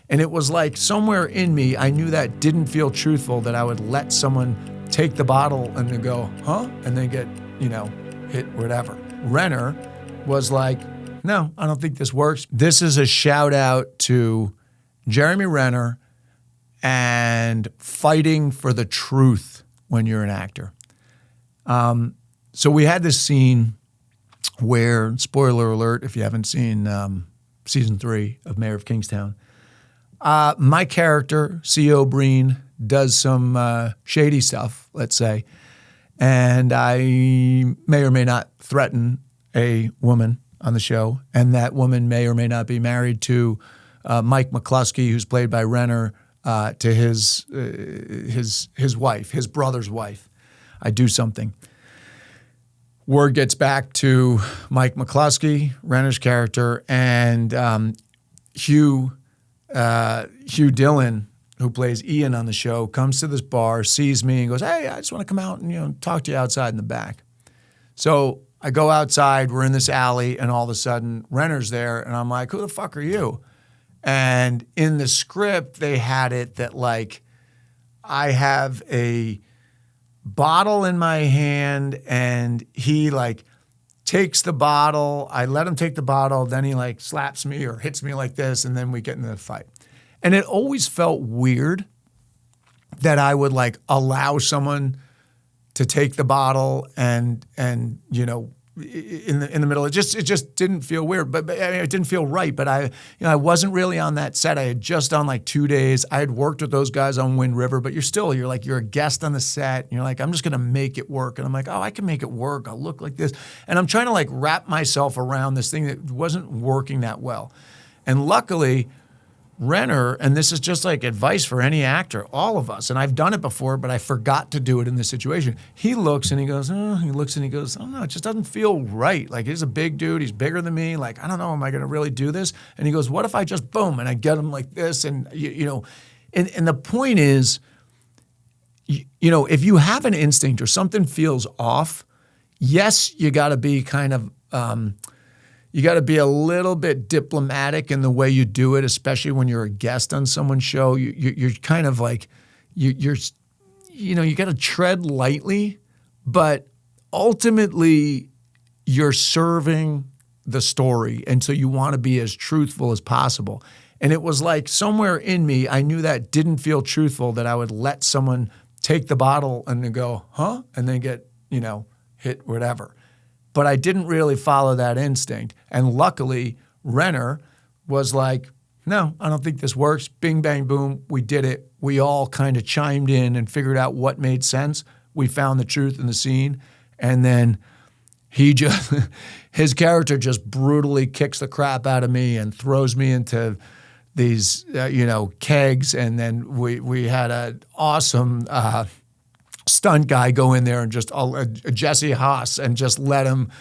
And it was like somewhere in me, I knew that didn't feel truthful, that I would let someone take the bottle and then go, huh? And then get, hit whatever. Renner was like, no, I don't think this works. This is a shout out to Jeremy Renner and fighting for the truth when you're an actor. So we had this scene where, spoiler alert, if you haven't seen season 3 of Mayor of Kingstown, my character, C.O. Breen, does some shady stuff, let's say, and I may or may not threaten a woman on the show, and that woman may or may not be married to Mike McCluskey, who's played by Renner, to his wife, his brother's wife. I do something. Word gets back to Mike McCluskey, Renner's character, and Hugh Dillon, who plays Ian on the show, comes to this bar, sees me, and goes, "Hey, I just want to come out and talk to you outside in the back." So I go outside. We're in this alley, and all of a sudden, Renner's there, and I'm like, "Who the fuck are you?" And in the script, they had it that like I have a bottle in my hand, and he like takes the bottle. I let him take the bottle. Then he like slaps me or hits me like this, and then we get into the fight. And it always felt weird that I would like allow someone to take the bottle and in the middle. It just didn't feel weird, but I mean, it didn't feel right. But I wasn't really on that set. I had just done like 2 days. I had worked with those guys on Wind River, but you're a guest on the set. And you're like, I'm just gonna make it work. And I'm like, oh, I can make it work. I'll look like this. And I'm trying to like wrap myself around this thing that wasn't working that well. And luckily, Renner, and this is just like advice for any actor, all of us, and I've done it before, but I forgot to do it in this situation. He looks and he goes, oh, no, it just doesn't feel right. Like, he's a big dude. He's bigger than me. Like, I don't know, am I going to really do this? And he goes, what if I just boom, and I get him like this? And, and the point is, if you have an instinct or something feels off, yes, you got to be kind of, you got to be a little bit diplomatic in the way you do it, especially when you're a guest on someone's show. You're kind of like, you got to tread lightly, but ultimately you're serving the story. And so you want to be as truthful as possible. And it was like somewhere in me, I knew that didn't feel truthful, that I would let someone take the bottle and then go, huh? And then get, hit whatever. But I didn't really follow that instinct. And luckily, Renner was like, no, I don't think this works. Bing, bang, boom. We did it. We all kind of chimed in and figured out what made sense. We found the truth in the scene. And then his character just brutally kicks the crap out of me and throws me into these, kegs. And then we had an awesome stunt guy go in there and just Jesse Haas and just let him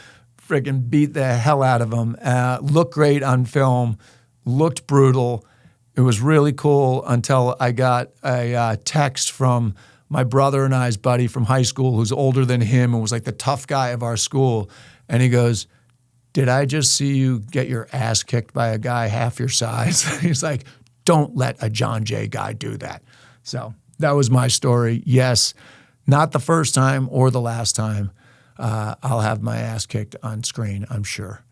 friggin' beat the hell out of him. Looked great on film, looked brutal. It was really cool until I got a text from my brother and I's buddy from high school who's older than him and was like the tough guy of our school. And he goes, did I just see you get your ass kicked by a guy half your size? He's like, don't let a John Jay guy do that. So that was my story. Yes. Not the first time or the last time I'll have my ass kicked on screen, I'm sure.